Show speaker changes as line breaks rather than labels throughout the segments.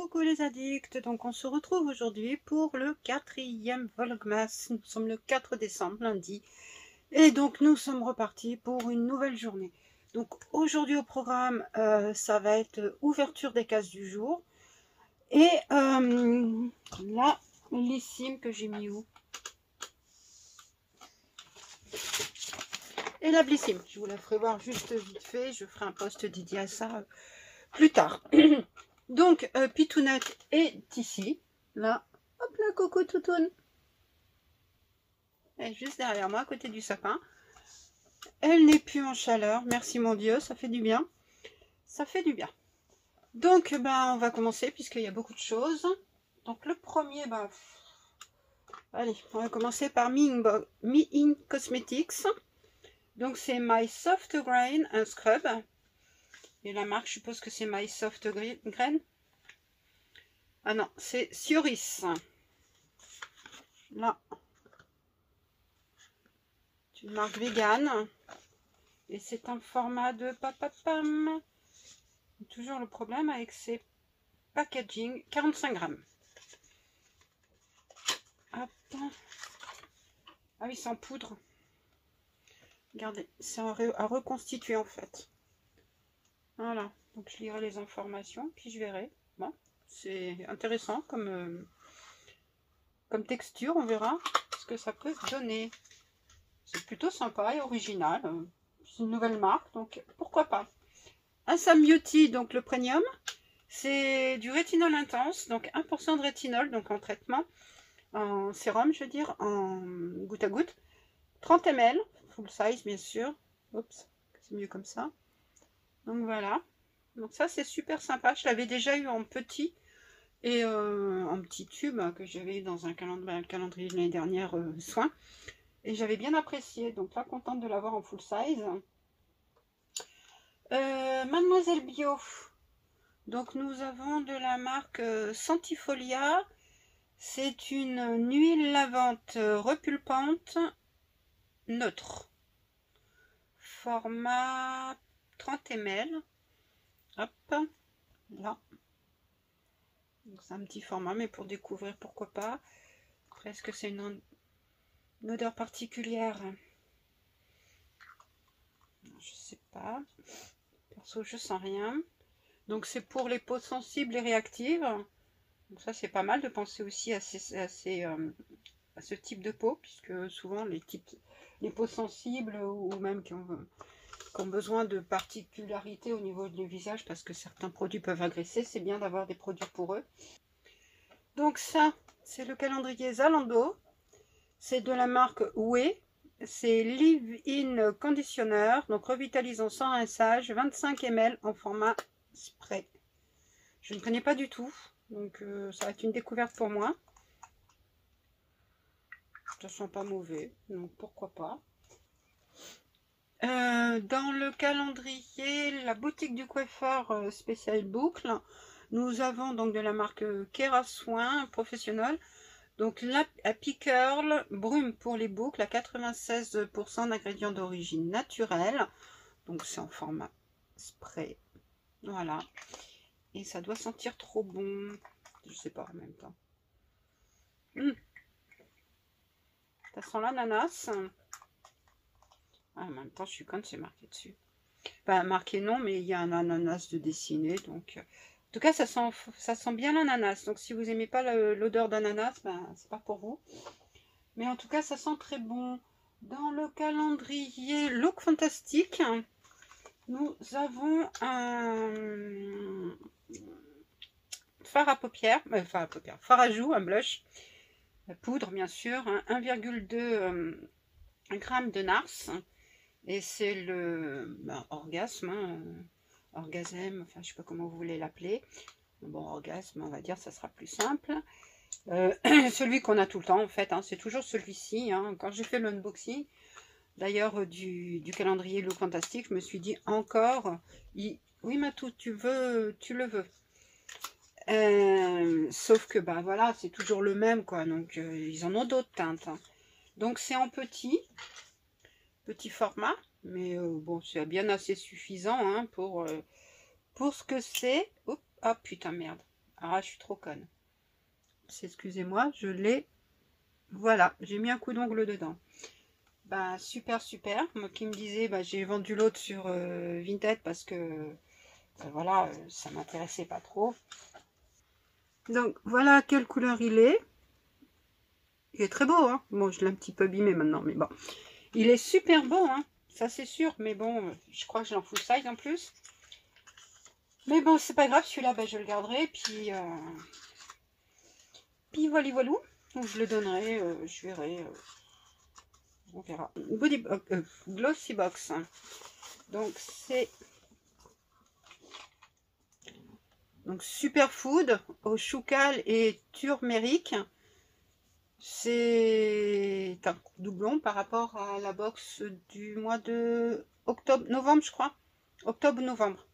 Coucou les addicts, donc on se retrouve aujourd'hui pour le 4e Vlogmas. Nous sommes le 4 décembre, lundi, et donc nous sommes repartis pour une nouvelle journée. Donc aujourd'hui au programme, ça va être ouverture des cases du jour, et la lissime que j'ai mis où? Et la blissime, je vous la ferai voir juste vite fait, je ferai un post dédié à ça plus tard. Donc, Pitounette est ici. Là, hop là, coucou toutoune. Elle est juste derrière moi, à côté du sapin. Elle n'est plus en chaleur. Merci mon Dieu, ça fait du bien. Ça fait du bien. Donc, on va commencer, puisqu'il y a beaucoup de choses. Donc, le premier, allez, on va commencer par Me In Cosmetics. Donc, c'est My Soft Grain, un scrub. Et la marque, je suppose que c'est My Soft Grain. Ah non, c'est Sioris. Là, c'est une marque vegan. Et c'est un format de papapam. Toujours le problème avec ces packaging. 45 grammes. Hop. Ah oui, c'est en poudre. Regardez, c'est à reconstituer en fait. Voilà. Donc je lirai les informations, puis je verrai. Bon, c'est intéressant comme texture, on verra ce que ça peut donner. C'est plutôt sympa et original. C'est une nouvelle marque, donc pourquoi pas. Un Sam Beauty, donc le premium, c'est du rétinol intense, donc 1% de rétinol, donc en traitement, en sérum, je veux dire, en goutte à goutte. 30 ml, full size bien sûr. Oups, c'est mieux comme ça. Donc voilà. Donc ça c'est super sympa. Je l'avais déjà eu en petit et en petit tube que j'avais eu dans un calendrier de l'année dernière soin. Et j'avais bien apprécié. Donc là, contente de l'avoir en full size. Mademoiselle Bio. Donc nous avons de la marque Sentifolia. C'est une huile lavante repulpante neutre. Format 30 ml. Hop, là. C'est un petit format, mais pour découvrir, pourquoi pas. Est-ce que c'est une odeur particulière? Je sais pas. Perso, je sens rien. Donc c'est pour les peaux sensibles et réactives. Donc ça c'est pas mal de penser aussi à ce type de peau, puisque souvent les peaux sensibles ou même qui ont besoin de particularités au niveau du visage, parce que certains produits peuvent agresser, c'est bien d'avoir des produits pour eux. Donc ça, c'est le calendrier Zalando. C'est de la marque Ouai. C'est Leave-In Conditioner, donc revitalisant sans rinçage, 25 ml en format spray. Je ne connais pas du tout, donc ça va être une découverte pour moi. Ça sent pas mauvais, donc pourquoi pas. Dans le calendrier, la boutique du coiffeur spécial boucle, nous avons donc de la marque Kera Soin Professionnel. Donc la Happy Curl brume pour les boucles à 96% d'ingrédients d'origine naturelle. Donc c'est en format spray. Voilà. Et ça doit sentir trop bon. Je sais pas en même temps. Ça sent l'ananas. Ah, en même temps, je suis conne, c'est marqué dessus. Enfin, marqué non, mais il y a un ananas de dessiné. Donc, en tout cas, ça sent bien l'ananas. Donc, si vous n'aimez pas l'odeur d'ananas, c'est pas pour vous. Mais en tout cas, ça sent très bon. Dans le calendrier Look Fantastique, nous avons un fard à paupières, fard à joues, un blush, la poudre bien sûr, 1,2 g de nars. Et c'est le orgasme, orgasme, enfin je sais pas comment vous voulez l'appeler. Bon, orgasme, on va dire, ça sera plus simple. Celui qu'on a tout le temps en fait, c'est toujours celui-ci. Quand j'ai fait l'unboxing, d'ailleurs du calendrier Look Fantastique, je me suis dit encore, oui Matou, tu le veux. Sauf que voilà, c'est toujours le même quoi, donc ils en ont d'autres teintes. Donc c'est en petit format, mais bon, c'est bien assez suffisant pour ce que c'est. Ah putain merde. Ah, je suis trop conne. Excusez-moi, je l'ai. Voilà, j'ai mis un coup d'ongle dedans. Ben, super, super. Moi qui me disais, ben, j'ai vendu l'autre sur Vinted parce que, voilà, ça m'intéressait pas trop. Donc, voilà quelle couleur il est. Il est très beau, hein. Bon, je l'ai un petit peu abîmé maintenant, mais bon. Il est super beau, hein. Ça, c'est sûr. Mais bon, je crois que je l'en full size en plus. Mais bon, c'est pas grave. Celui-là, ben, je le garderai. Puis voilà, voilà. Donc, je le donnerai. Je verrai. On verra. Glossy Box. Donc, c'est... Donc, Superfood au choucal et turmeric. C'est un doublon par rapport à la box du mois de octobre-novembre, je crois. Octobre-novembre.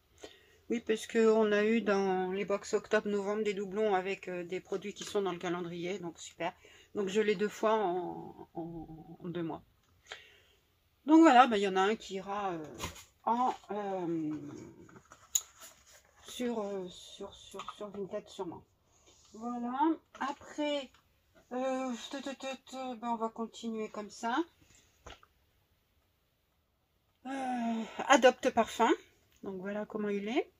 Oui, parce qu'on a eu dans les box octobre-novembre des doublons avec des produits qui sont dans le calendrier, donc super. Donc je l'ai 2 fois en 2 mois. Donc voilà, il y en a un qui ira sur Vinted sûrement. Voilà. Après, on va continuer comme ça. Adopte Parfum. Donc voilà comment il est.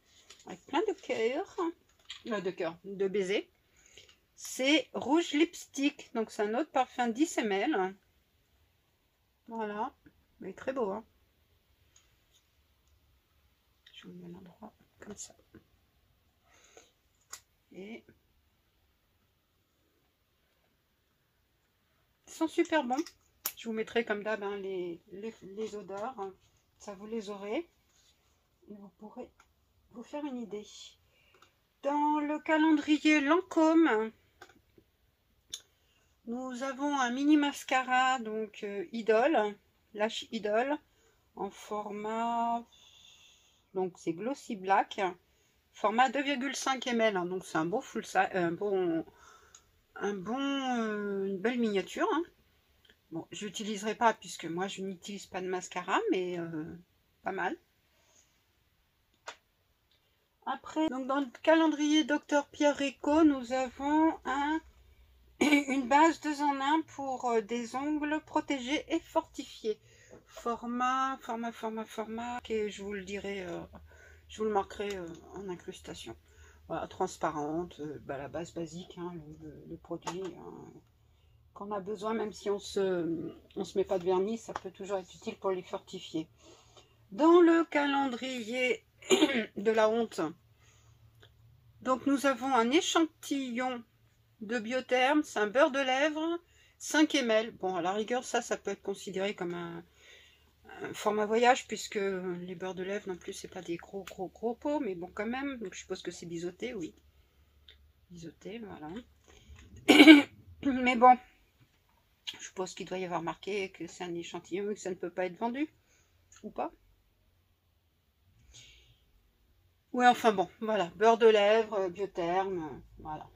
Avec plein de cœurs. De baisers. C'est Rouge Lipstick. Donc c'est un autre parfum 10 ml. Voilà. Il est très beau. Hein, je vous mets l'endroit comme ça. Et ils sont super bons. Je vous mettrai comme d'hab hein, les odeurs. Ça vous les aurez. Et vous pourrez vous faire une idée. Dans le calendrier Lancôme, nous avons un mini mascara, donc Idol, Lash Idol, en format, donc c'est Glossy Black, format 2,5 ml, hein, donc c'est un beau full size, une belle miniature. Hein. Bon, je n'utiliserai pas puisque moi je n'utilise pas de mascara, mais pas mal. Après, donc dans le calendrier Dr Pierre Rico, nous avons une base 2 en 1 pour des ongles protégés et fortifiés. Format, et je vous le dirai, je vous le marquerai en incrustation. Voilà, transparente, la base basique, hein, le produit qu'on a besoin, même si on se met pas de vernis, ça peut toujours être utile pour les fortifier. Dans le calendrier de la honte, donc nous avons un échantillon de Biotherme, c'est un beurre de lèvres 5 ml. Bon, à la rigueur, ça peut être considéré comme un format voyage, puisque les beurres de lèvres non plus, c'est pas des gros pots, mais bon, quand même. Donc, je suppose que c'est biseauté, oui. Biseauté, voilà. Mais bon, je suppose qu'il doit y avoir marqué que c'est un échantillon et que ça ne peut pas être vendu, ou pas. Ouais, enfin bon, voilà. Beurre de lèvres, Biotherme, voilà.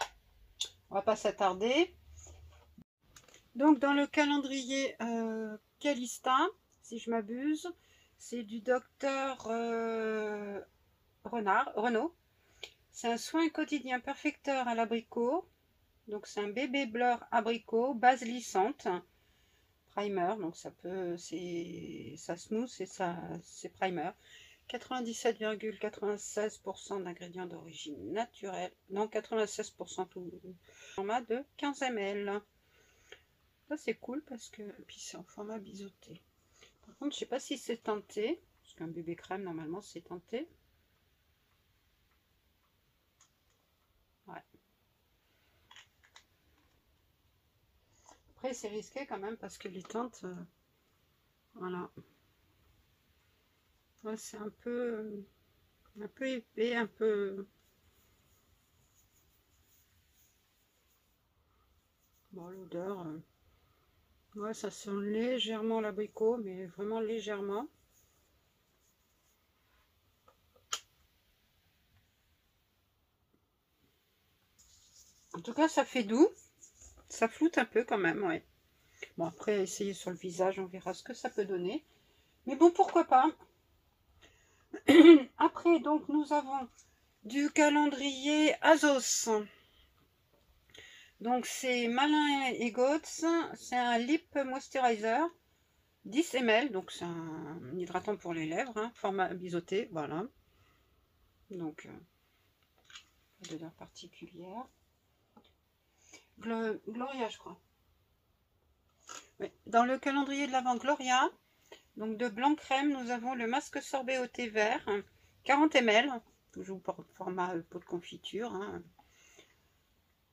On va pas s'attarder. Donc, dans le calendrier Calista, si je m'abuse, c'est du docteur Renaud. C'est un soin quotidien perfecteur à l'abricot. Donc, c'est un bébé blur abricot, base lissante, primer. Donc, ça smooth et c'est primer. 97,96% d'ingrédients d'origine naturelle. Non, 96% tout. Format de 15 ml. Ça c'est cool parce que puis c'est en format biseauté. Par contre, je sais pas si c'est teinté, parce qu'un bébé crème normalement c'est teinté. Ouais. Après c'est risqué quand même parce que les teintes, voilà. Ouais, c'est un peu épais, un peu. Bon, l'odeur. Ouais, ça sent légèrement l'abricot, mais vraiment légèrement. En tout cas, ça fait doux. Ça floute un peu quand même, ouais. Bon, après, essayer sur le visage, on verra ce que ça peut donner. Mais bon, pourquoi pas. Après, donc, nous avons du calendrier Azos. Donc c'est Malin et Goetz, c'est un lip moisturizer 10 ml, donc c'est un hydratant pour les lèvres, hein, format biseauté, voilà. Donc pas d'odeur particulière. Gloria, je crois. Oui. Dans le calendrier de l'Avent Gloria, donc de blanc crème, nous avons le masque sorbet au thé vert, 40 ml, toujours pour format pot de confiture, hein,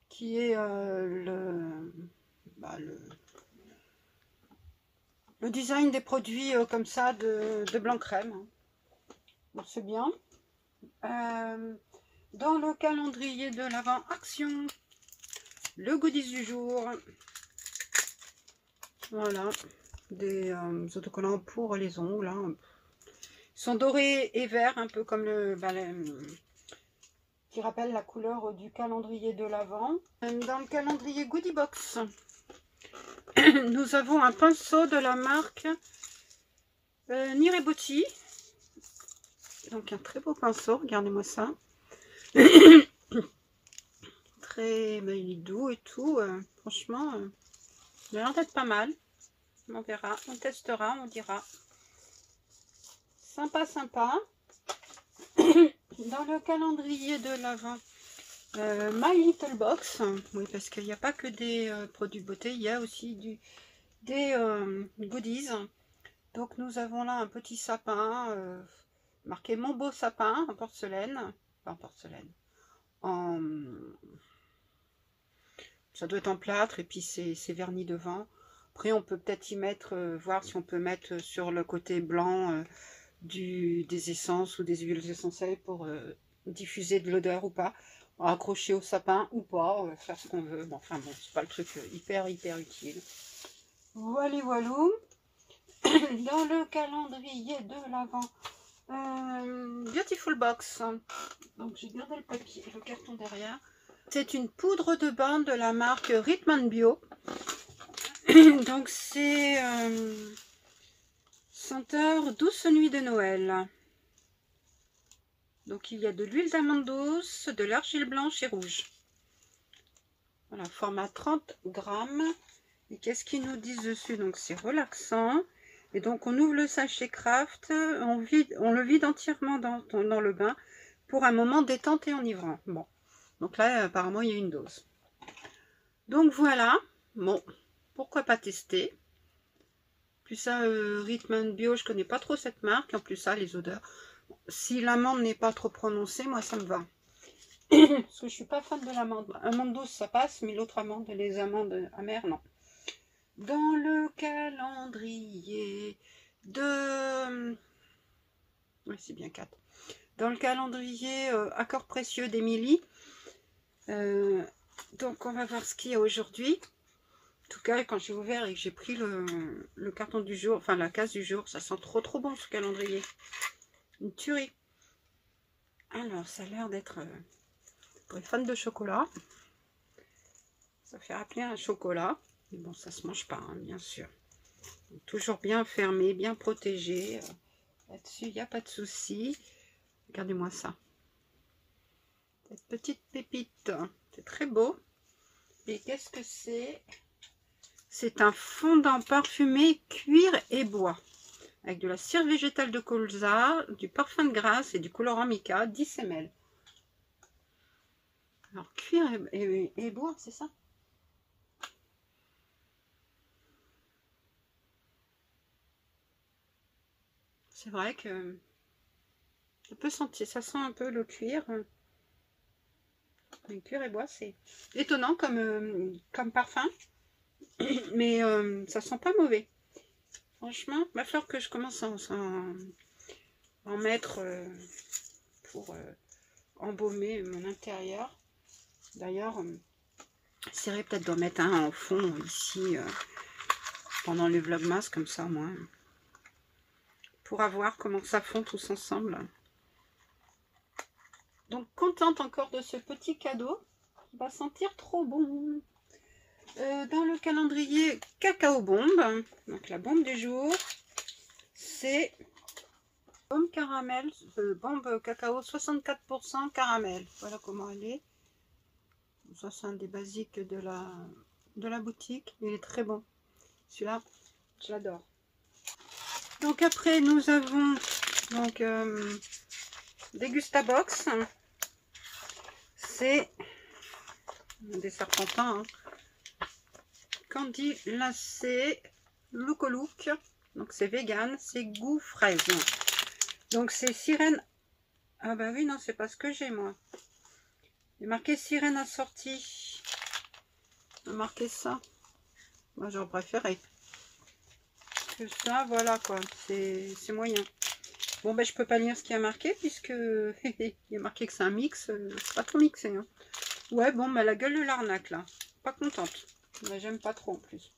qui est le design des produits comme ça de blanc crème. Donc c'est bien. Dans le calendrier de l'Avent Action, le goodies du jour. Voilà, des autocollants pour les ongles. Hein. Ils sont dorés et verts, un peu comme qui rappelle la couleur du calendrier de l'Avent. Dans le calendrier Goodie Box, nous avons un pinceau de la marque Nirebotti. Donc un très beau pinceau, regardez-moi ça. Très, il est doux et tout. Franchement, il a l'air d'être pas mal. On verra, on testera, on dira. Sympa, sympa. Dans le calendrier de l'Avent, My Little Box. Oui, parce qu'il n'y a pas que des produits beauté, il y a aussi des goodies. Donc nous avons là un petit sapin marqué Mon beau sapin en porcelaine. Enfin, en porcelaine. Ça doit être en plâtre et puis c'est verni devant. Après on peut peut-être y mettre, voir si on peut mettre sur le côté blanc des essences ou des huiles essentielles pour diffuser de l'odeur ou pas. Accrocher au sapin ou pas, faire ce qu'on veut. Bon, enfin bon, c'est pas le truc hyper utile. Voilà, voilà. Dans le calendrier de l'Avent, Beautiful Box. Donc j'ai gardé le papier, le carton derrière. C'est une poudre de bain de la marque Rhythm & Bio. Donc c'est senteur douce nuit de Noël. Donc il y a de l'huile d'amande douce, de l'argile blanche et rouge. Voilà, format 30 grammes. Et qu'est-ce qu'ils nous disent dessus? Donc c'est relaxant. Et donc on ouvre le sachet Craft, on le vide entièrement dans le bain pour un moment détente et enivrant. Bon, donc là apparemment il y a une dose. Donc voilà, bon, pourquoi pas tester. Plus ça, Rhythm & Bio, je connais pas trop cette marque. En plus ça, les odeurs. Si l'amande n'est pas trop prononcée, moi ça me va. Parce que je suis pas fan de l'amande. Amande douce ça passe, mais l'autre amande, les amandes amères, non. Dans le calendrier de... Oui, c'est bien 4. Dans le calendrier Accords précieux d'Émilie. Donc on va voir ce qu'il y a aujourd'hui. En tout cas, quand j'ai ouvert et que j'ai pris le carton du jour, enfin la case du jour, ça sent trop bon ce calendrier. Une tuerie. Alors, ça a l'air d'être pour les fans de chocolat. Ça fait rappeler un chocolat. Mais bon, ça se mange pas, hein, bien sûr. Donc, toujours bien fermé, bien protégé. Là-dessus, il n'y a pas de souci. Regardez-moi ça. Cette petite pépite. C'est très beau. Et qu'est-ce que c'est? C'est un fondant parfumé cuir et bois. Avec de la cire végétale de colza, du parfum de grasse et du colorant mica, 10 ml. Alors, cuir et bois, c'est ça? C'est vrai que ça peut sentir, ça sent un peu le cuir. Le cuir et bois, c'est étonnant comme parfum. Mais ça sent pas mauvais. Franchement, il va falloir que je commence à en mettre pour embaumer mon intérieur. D'ailleurs, j'essaierai peut-être d'en mettre un en fond ici pendant les vlogmas, comme ça, moi. Pour voir comment ça fond tous ensemble. Donc, contente encore de ce petit cadeau. Il va sentir trop bon. Dans le calendrier Cacao Bombe, donc la bombe du jour, c'est Bombe caramel, bombe cacao 64% caramel. Voilà comment elle est. Ça c'est un des basiques de la boutique. Il est très bon. Celui-là, je l'adore. Donc après nous avons donc Degustabox. C'est des serpentins. Hein. Candy lacé, look au look. Donc c'est vegan, c'est goût fraise. Donc c'est sirène. Ah bah oui, non, c'est pas ce que j'ai moi. Il est marqué sirène assortie. Il a marqué ça. Moi j'aurais préféré. Que ça, voilà quoi. C'est moyen. Bon ben je peux pas lire ce qui a marqué puisque il y a marqué que c'est un mix. C'est pas trop mixé. Hein. Ouais, bon, bah la gueule de l'arnaque là. Pas contente. Mais j'aime pas trop en plus.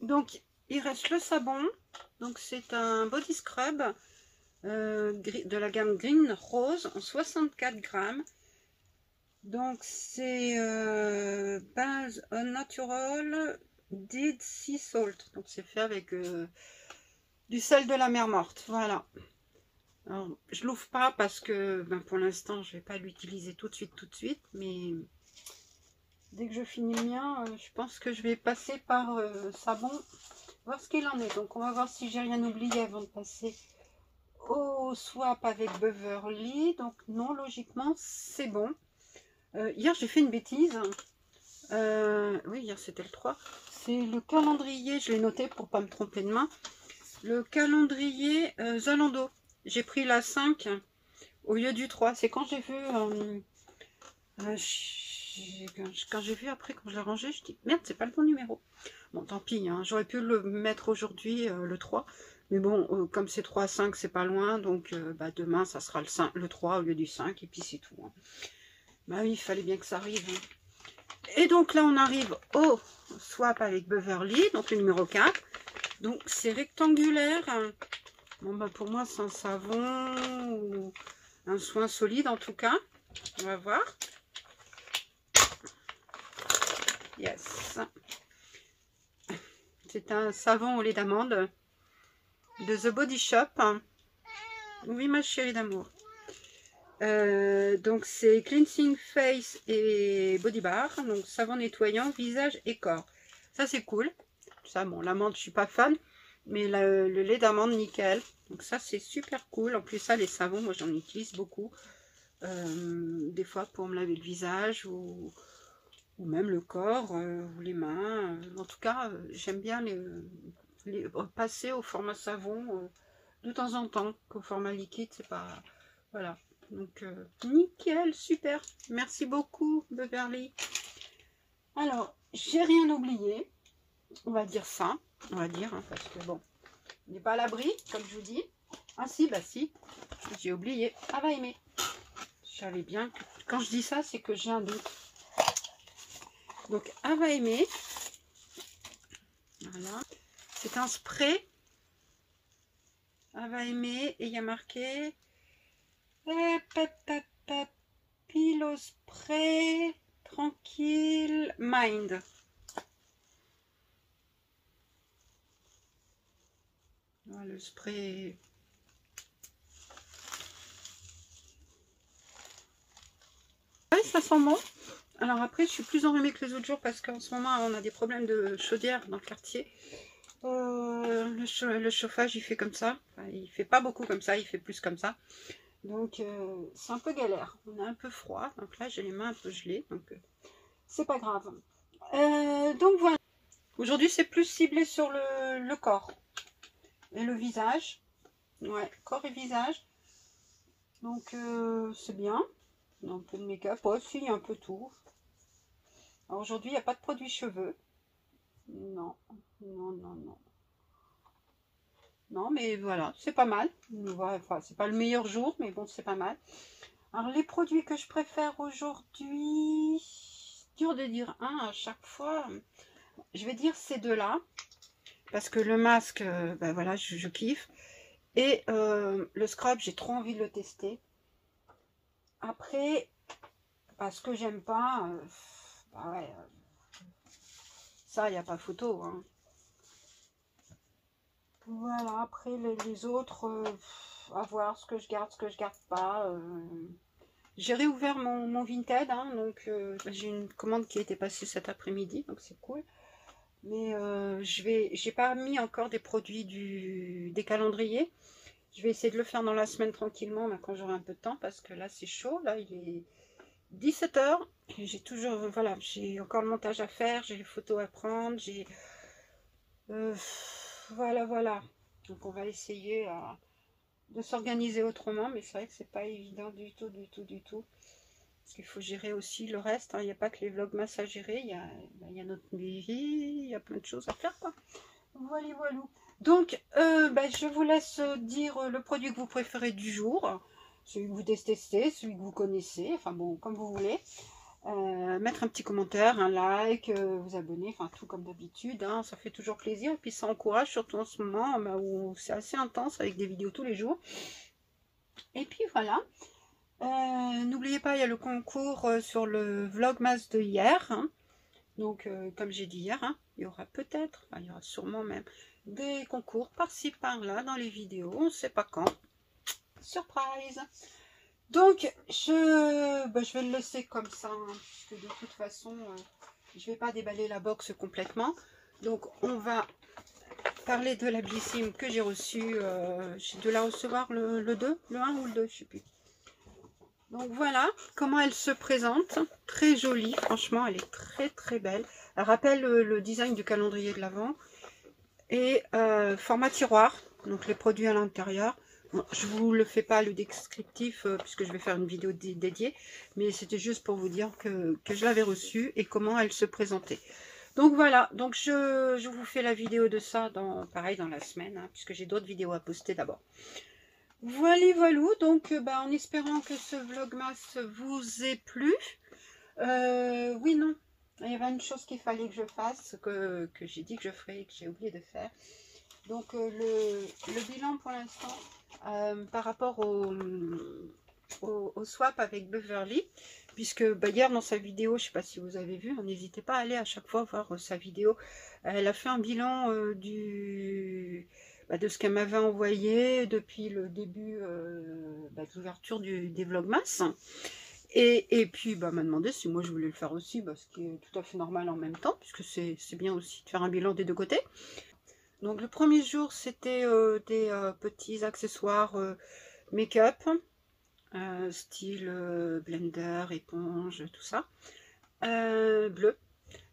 Donc il reste le savon. Donc c'est un body scrub. De la gamme Green Rose en 64 grammes. Donc c'est base natural Dead Sea Salt. Donc c'est fait avec du sel de la mer morte. Voilà. Alors, je l'ouvre pas parce que ben, pour l'instant je vais pas l'utiliser tout de suite. Mais dès que je finis le mien, je pense que je vais passer par savon. Voir ce qu'il en est. Donc on va voir si j'ai rien oublié avant de passer au swap avec Beverly. Donc non, logiquement c'est bon. Hier j'ai fait une bêtise. Oui, hier c'était le 3. C'est le calendrier, je l'ai noté pour pas me tromper de main. Le calendrier Zalando. J'ai pris la 5 au lieu du 3. C'est quand j'ai vu quand j'ai vu après, quand je l'ai rangé, je dis merde, c'est pas le bon numéro. Bon, tant pis, hein, j'aurais pu le mettre aujourd'hui, le 3. Mais bon, comme c'est 3 à 5, c'est pas loin. Donc bah, demain, ça sera le 3 au lieu du 5. Et puis c'est tout. Hein. Bah oui, il fallait bien que ça arrive. Hein. Et donc là, on arrive au swap avec Beverly, donc le numéro 4. Donc c'est rectangulaire. Bon, bah pour moi, c'est un savon ou un soin solide en tout cas. On va voir. Yes. C'est un savon au lait d'amande de The Body Shop. Oui, ma chérie d'amour. Donc c'est cleansing face et body bar, donc savon nettoyant visage et corps. Ça c'est cool. Ça bon, l'amande je suis pas fan, mais le lait d'amande nickel. Donc ça c'est super cool. En plus ça les savons, moi j'en utilise beaucoup. Des fois pour me laver le visage ou même le corps ou les mains. En tout cas j'aime bien les passer au format savon de temps en temps, qu'au format liquide c'est pas... Voilà. Donc, nickel, super. Merci beaucoup, Beverly. Alors, j'ai rien oublié. On va dire ça. On va dire, hein, parce que bon, on n'est pas à l'abri, comme je vous dis. Ah si, bah si. J'ai oublié. Ah va aimer. Je savais bien que quand je dis ça, c'est que j'ai un doute. Donc, ah va aimer. Voilà. C'est un spray. Ah va aimer. Et il y a marqué... Pillow spray tranquille mind. Voilà, le spray. Ouais, ça sent bon. Alors après, je suis plus enrhumée que les autres jours parce qu'en ce moment, on a des problèmes de chaudière dans le quartier. Le chauffage, il fait comme ça. Enfin, il fait pas beaucoup comme ça, il fait plus comme ça. Donc, c'est un peu galère. On a un peu froid. Donc là, j'ai les mains un peu gelées. Donc, c'est pas grave. Donc voilà. Aujourd'hui, c'est plus ciblé sur le corps et le visage. Ouais, corps et visage. Donc, c'est bien. Un peu de make-up. Aussi, il y a un peu tout. Alors, aujourd'hui, il n'y a pas de produit cheveux. Non, non, non, non. Non, mais voilà, c'est pas mal. Enfin, c'est pas le meilleur jour, mais bon, c'est pas mal. Alors, les produits que je préfère aujourd'hui, dur de dire un à chaque fois. Je vais dire ces deux-là, parce que le masque, ben voilà, je kiffe. Et le scrub, j'ai trop envie de le tester. Après, parce que j'aime pas, bah ouais, ça, il n'y a pas photo. Hein. Voilà, après les autres, à voir ce que je garde pas. J'ai réouvert mon Vinted, hein, donc j'ai une commande qui a été passée cet après-midi, donc c'est cool. Mais j'ai pas mis encore des produits des calendriers. Je vais essayer de le faire dans la semaine tranquillement, mais quand j'aurai un peu de temps, parce que là c'est chaud, là il est 17 h. J'ai toujours, voilà, j'ai encore le montage à faire, j'ai les photos à prendre, j'ai... voilà. Donc on va essayer de s'organiser autrement, mais c'est vrai que c'est pas évident du tout. Parce qu'il faut gérer aussi le reste, hein. Il n'y a pas que les vlogmas à gérer, il y a notre vie, il y a plein de choses à faire, quoi. Voilà. Donc, je vous laisse dire le produit que vous préférez du jour, celui que vous détestez, celui que vous connaissez, enfin bon, comme vous voulez. Mettre un petit commentaire, un like, vous abonner, enfin tout comme d'habitude, hein, ça fait toujours plaisir. Et puis ça encourage, surtout en ce moment où c'est assez intense avec des vidéos tous les jours. Et puis voilà. N'oubliez pas, il y a le concours sur le vlogmas de hier. Hein. Donc, comme j'ai dit hier, hein, il y aura peut-être, il y aura sûrement même des concours par-ci par-là dans les vidéos. On ne sait pas quand. Surprise! Donc, je vais le laisser comme ça, hein, puisque de toute façon, je ne vais pas déballer la box complètement. Donc, on va parler de la Blissim que j'ai reçue. J'ai dû la recevoir le 2, le 1 ou le 2, je ne sais plus. Donc voilà comment elle se présente, très jolie, franchement elle est très belle. Elle rappelle le design du calendrier de l'Avent et format tiroir, donc les produits à l'intérieur. Bon, je vous le fais pas le descriptif puisque je vais faire une vidéo dédiée, mais c'était juste pour vous dire que je l'avais reçue et comment elle se présentait. Donc voilà, donc je vous fais la vidéo de ça pareil dans la semaine, hein, puisque j'ai d'autres vidéos à poster d'abord. Voilà, donc en espérant que ce vlogmas vous ait plu. Oui, non, il y avait une chose qu'il fallait que je fasse, que j'ai dit que je ferais et que j'ai oublié de faire. Donc le bilan pour l'instant, par rapport au swap avec Beverly, puisque hier dans sa vidéo, je ne sais pas si vous avez vu, n'hésitez pas à aller à chaque fois voir sa vidéo. Elle a fait un bilan de ce qu'elle m'avait envoyé depuis le début de l'ouverture des vlogmas. Et puis m'a demandé si moi je voulais le faire aussi, ce qui est tout à fait normal en même temps, puisque c'est bien aussi de faire un bilan des deux côtés. Donc le premier jour c'était des petits accessoires make-up, style blender, éponge, tout ça, bleu.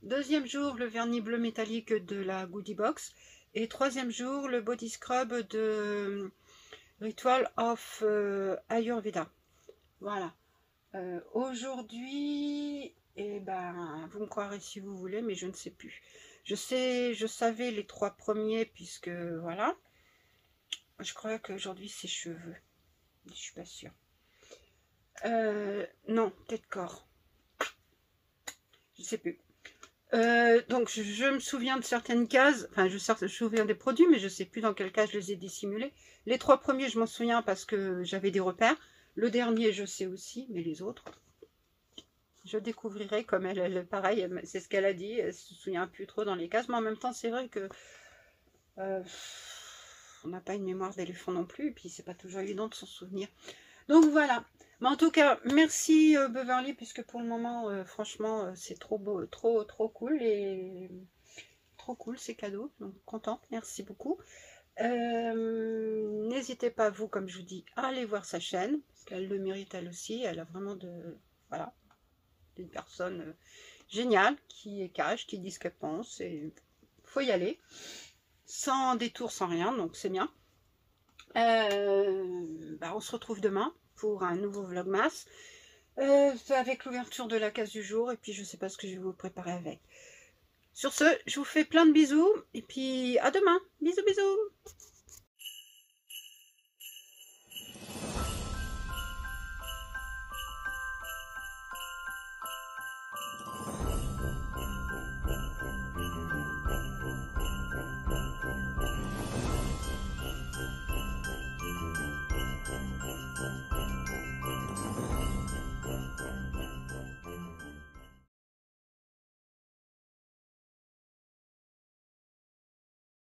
Deuxième jour le vernis bleu métallique de la Goodie Box. Et troisième jour, le body scrub de Ritual of Ayurveda. Voilà. Aujourd'hui, vous me croirez si vous voulez, mais je ne sais plus. Je savais les trois premiers, puisque voilà. Je crois qu'aujourd'hui, c'est cheveux. Je suis pas sûre. Non, peut-être corps. Je ne sais plus. Donc je me souviens de certaines cases, enfin je me souviens des produits, mais je ne sais plus dans quelle case je les ai dissimulés. Les trois premiers je m'en souviens parce que j'avais des repères. Le dernier je sais aussi, mais les autres, je découvrirai comme elle pareil, c'est ce qu'elle a dit, elle se souvient plus trop dans les cases, mais en même temps c'est vrai que on n'a pas une mémoire d'éléphant non plus, et puis c'est pas toujours évident de s'en souvenir. Donc voilà. Mais en tout cas, merci Beverly, puisque pour le moment, franchement, c'est trop beau, trop cool et trop cool ces cadeaux. Donc contente, merci beaucoup. N'hésitez pas, vous, comme je vous dis, à aller voir sa chaîne, parce qu'elle le mérite elle aussi. Elle a vraiment une personne géniale qui est cash, qui dit ce qu'elle pense, et faut y aller, sans détour, sans rien, donc c'est bien. On se retrouve demain pour un nouveau vlogmas avec l'ouverture de la case du jour, et puis je sais pas ce que je vais vous préparer avec. Sur ce, je vous fais plein de bisous et puis à demain. Bisous.